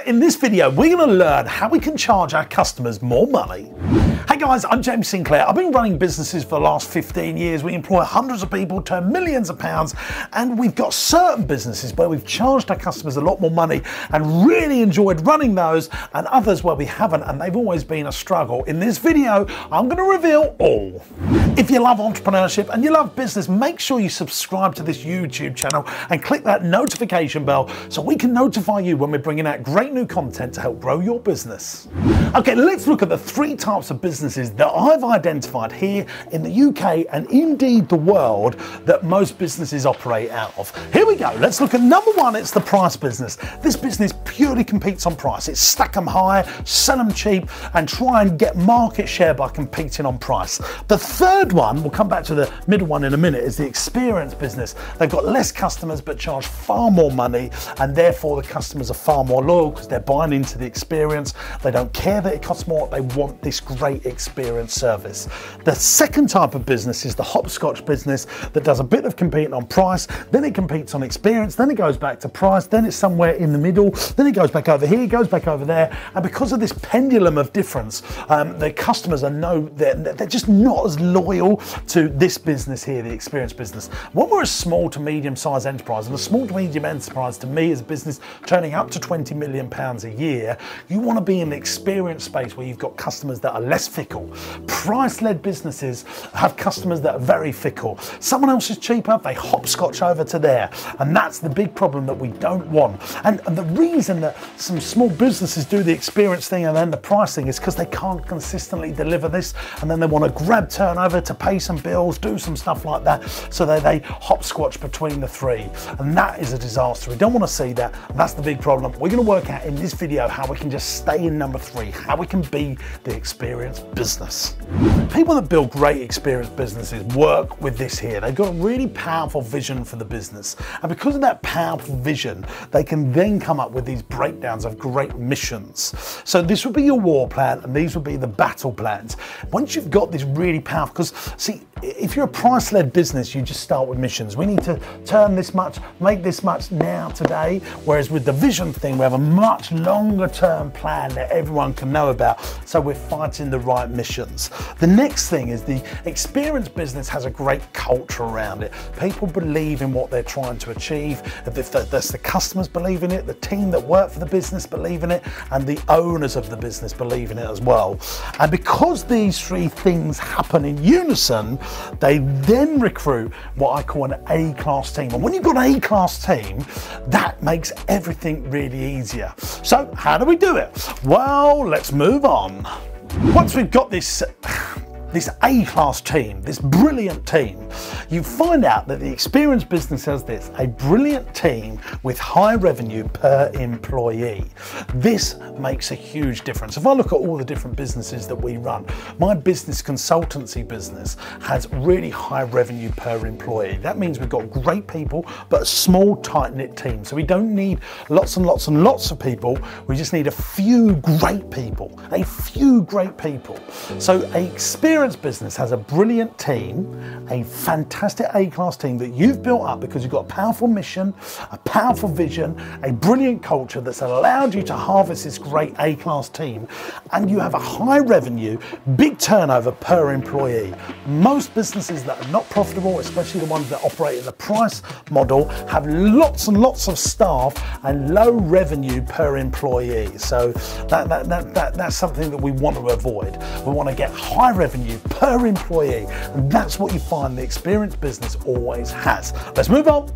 in this video, we're going to learn how we can charge our customers more money. Hey guys, I'm James Sinclair. I've been running businesses for the last 15 years. We employ hundreds of people, turn millions of pounds, and we've got certain businesses where we've charged our customers a lot more money and really enjoyed running those, and others where we haven't, and they've always been a struggle. In this video, I'm going to reveal all. If you love entrepreneurship and you love business, make sure you subscribe to this YouTube channel and click that notification bell so we can notify you when we're bringing out great new content to help grow your business. Okay, let's look at the three types of businesses that I've identified here in the UK and indeed the world that most businesses operate out of. Here we go. Let's look at number one. It's the price business. This business purely competes on price. It's stack them high, sell them cheap, and try and get market share by competing on price. The third one, we'll come back to the middle one in a minute, is the experience business. They've got less customers but charge far more money, and therefore the customers are far more loyal because they're buying into the experience. They don't care that it costs more. They want this great experience service. The second type of business is the hopscotch business that does a bit of competing on price, then it competes on experience, then it goes back to price, then it's somewhere in the middle, then it goes back over here, goes back over there, and because of this pendulum of difference, the customers they're just not as loyal to this business here, the experience business. When we're a small to medium-sized enterprise, and a small to medium enterprise to me is a business turning up to £20 million a year, you want to be in the experience space where you've got customers that are less fickle. Price-led businesses have customers that are very fickle. Someone else is cheaper, they hopscotch over to there, and that's the big problem that we don't want. And the reason that some small businesses do the experience thing and then the price thing is because they can't consistently deliver this, and then they want to grab turnover to pay some bills, do some stuff like that, so they hopscotch between the three, and that is a disaster. We don't want to see that, and that's the big problem. We're going to work out in this video how we can just stay in number three, how we can be the experience business. People that build great experience businesses work with this here. They've got a really powerful vision for the business, and because of that powerful vision, they can then come up with these breakdowns of great missions. So this would be your war plan, and these would be the battle plans. Once you've got this really powerful, because see, if you're a price-led business, you just start with missions. We need to turn this much, make this much now, today. Whereas with the vision thing, we have a much longer term plan that everyone can know about. So we're fighting the right missions. The next thing is the experience business has a great culture around it. People believe in what they're trying to achieve. If the customers believe in it, the team that work for the business believe in it, and the owners of the business believe in it as well. And because these three things happen in unison, they then recruit what I call an A-class team. And when you've got an A-class team, that makes everything really easier. So how do we do it? Well, let's move on. Once we've got this A-class team, this brilliant team, you find out that the experience business has this, a brilliant team with high revenue per employee. This makes a huge difference. If I look at all the different businesses that we run, my business consultancy business has really high revenue per employee. That means we've got great people, but a small, tight-knit team. So we don't need lots and lots and lots of people. We just need a few great people, a few great people. So an experience business has a brilliant team, a fantastic A-class team that you've built up because you've got a powerful mission, a powerful vision, a brilliant culture that's allowed you to harvest this great A-class team, and you have a high revenue, big turnover per employee. Most businesses that are not profitable, especially the ones that operate in the price model, have lots and lots of staff and low revenue per employee. So that's something that we want to avoid. We want to get high revenue per employee, and that's what you find the experience business always has. Let's move on.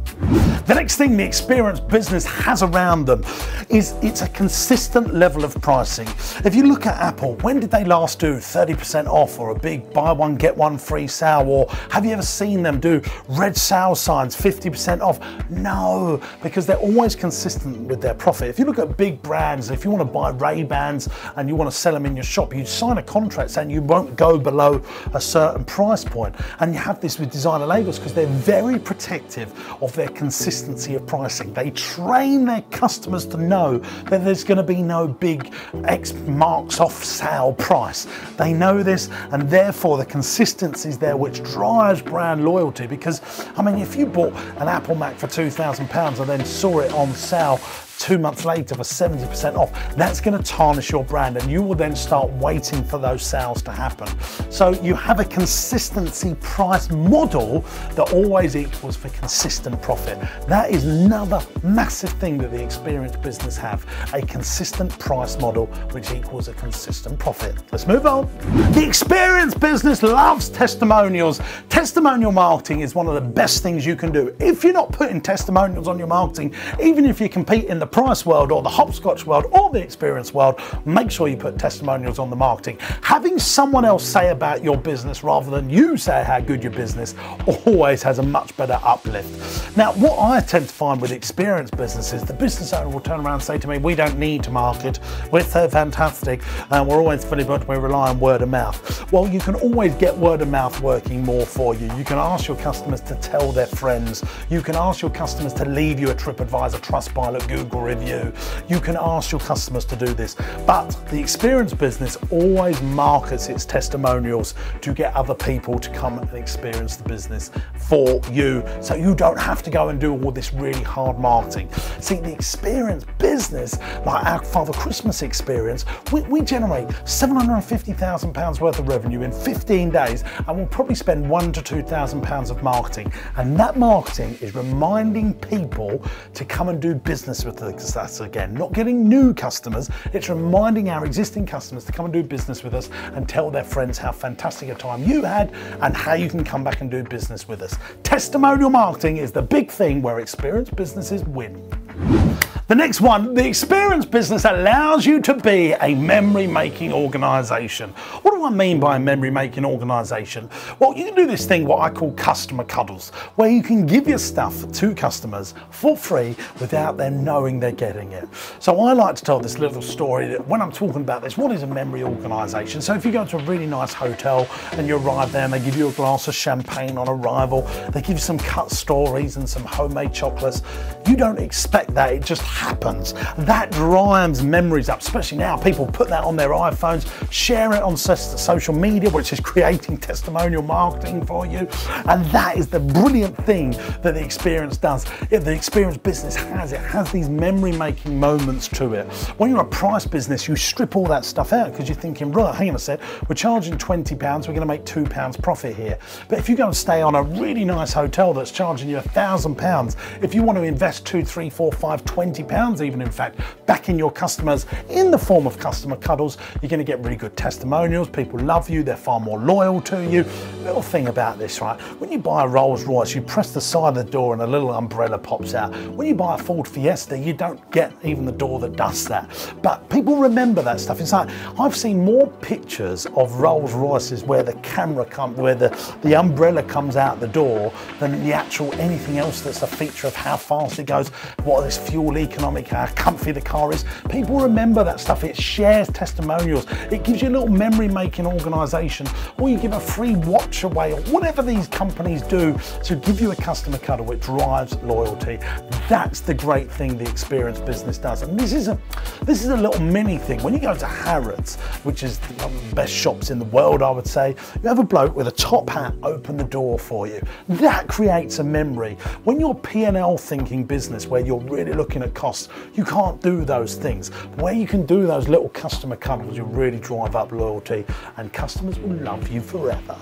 The next thing the experience business has around them is it's a consistent level of pricing. If you look at Apple, when did they last do 30% off or a big buy one get one free sale? Or have you ever seen them do red sale signs, 50% off? No, because they're always consistent with their profit. If you look at big brands, if you want to buy Ray-Bans and you want to sell them in your shop, you sign a contract saying you won't go below a certain price point. And you have this with designer labels because they're very protective of their consistency of pricing. They train their customers to know that there's going to be no big X marks off sale price. They know this, and therefore the consistency is there, which drives brand loyalty. Because I mean, if you bought an Apple Mac for £2,000 and then saw it on sale 2 months later for 70% off. That's going to tarnish your brand, and you will then start waiting for those sales to happen. So you have a consistency price model that always equals for consistent profit. That is another massive thing that the experienced business have, a consistent price model which equals a consistent profit. Let's move on. The experienced business loves testimonials. Testimonial marketing is one of the best things you can do. If you're not putting testimonials on your marketing, even if you compete in the price world or the hopscotch world or the experience world, make sure you put testimonials on the marketing. Having someone else say about your business rather than you say how good your business always has a much better uplift. Now, what I tend to find with experienced businesses, the business owner will turn around and say to me, we don't need to market, we're so fantastic, and we're always fully booked, we rely on word of mouth. Well, you can always get word of mouth working more for you. You can ask your customers to tell their friends. You can ask your customers to leave you a TripAdvisor, Trustpilot, Google review. You can ask your customers to do this. But the experienced business always markets its testimonials to get other people to come and experience the business for you, so you don't have to go and do all this really hard marketing. See, the experienced business, like our Father Christmas experience, we generate £750,000 worth of revenue in 15 days, and we'll probably spend £1,000 to £2,000 of marketing. And that marketing is reminding people to come and do business with us again, not getting new customers. It's reminding our existing customers to come and do business with us and tell their friends how fantastic a time you had and how you can come back and do business with us. Testimonial marketing is the big thing where experienced businesses win. The next one, the experienced business allows you to be a memory-making organisation. What do I mean by a memory-making organisation? Well, you can do this thing, what I call customer cuddles, where you can give your stuff to customers for free without them knowing they're getting it. So I like to tell this little story that when I'm talking about this, what is a memory organisation? So if you go to a really nice hotel and you arrive there and they give you a glass of champagne on arrival, they give you some cut stories and some homemade chocolates, you don't expect that, it just happens. That drives memories up, especially now. People put that on their iPhones, share it on social media, which is creating testimonial marketing for you. And that is the brilliant thing that the experience does. The experience business has, it has these memory-making moments to it. When you're a price business, you strip all that stuff out because you're thinking, right, hang on a sec, we're charging £20, we're going to make £2 profit here. But if you go and stay on a really nice hotel that's charging you £1,000, if you want to invest £2, £3, £4, £5, £20 even, in fact, back in your customers in the form of customer cuddles, you're going to get really good testimonials. People love you, they're far more loyal to you. Little thing about this, right? When you buy a Rolls Royce, you press the side of the door and a little umbrella pops out. When you buy a Ford Fiesta, you don't get even the door that does that. But people remember that stuff. It's like, I've seen more pictures of Rolls Royces where the camera comes, where the umbrella comes out the door than the actual anything else that's a feature of how fast it goes, what this fuel economic, how comfy the car is. People remember that stuff. It shares testimonials. It gives you a little memory-making organisation, or you give a free watch away, or whatever these companies do to give you a customer cuddle. It drives loyalty. That's the great thing the experienced business does. And this is a little mini thing. When you go to Harrods, which is one of the best shops in the world, I would say, you have a bloke with a top hat open the door for you. That creates a memory. When you're P&L thinking business, where you're really looking at costs, you can't do those things. Where you can do those little customer cuddles, you really drive up loyalty, and customers will love you forever.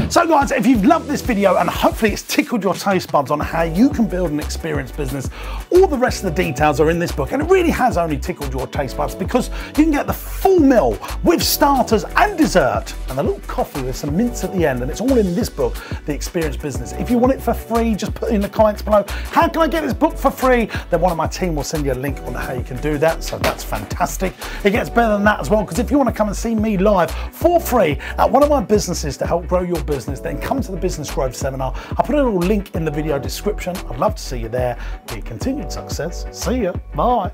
So guys, if you've loved this video and hopefully it's tickled your taste buds on how you can build an experienced business, all the rest of the details are in this book, and it really has only tickled your taste buds because you can get the full meal with starters and dessert and a little coffee with some mints at the end, and it's all in this book, The Experienced Business. If you want it for free, just put in the comments below, how can I get this book for free? Then one of my team will send you a link on how you can do that, so that's fantastic. It gets better than that as well, because if you want to come and see me live for free at one of my businesses to help grow your business, then come to the Business Growth Seminar. I'll put a little link in the video description. I'd love to see you there. Be continued success. See ya. Bye.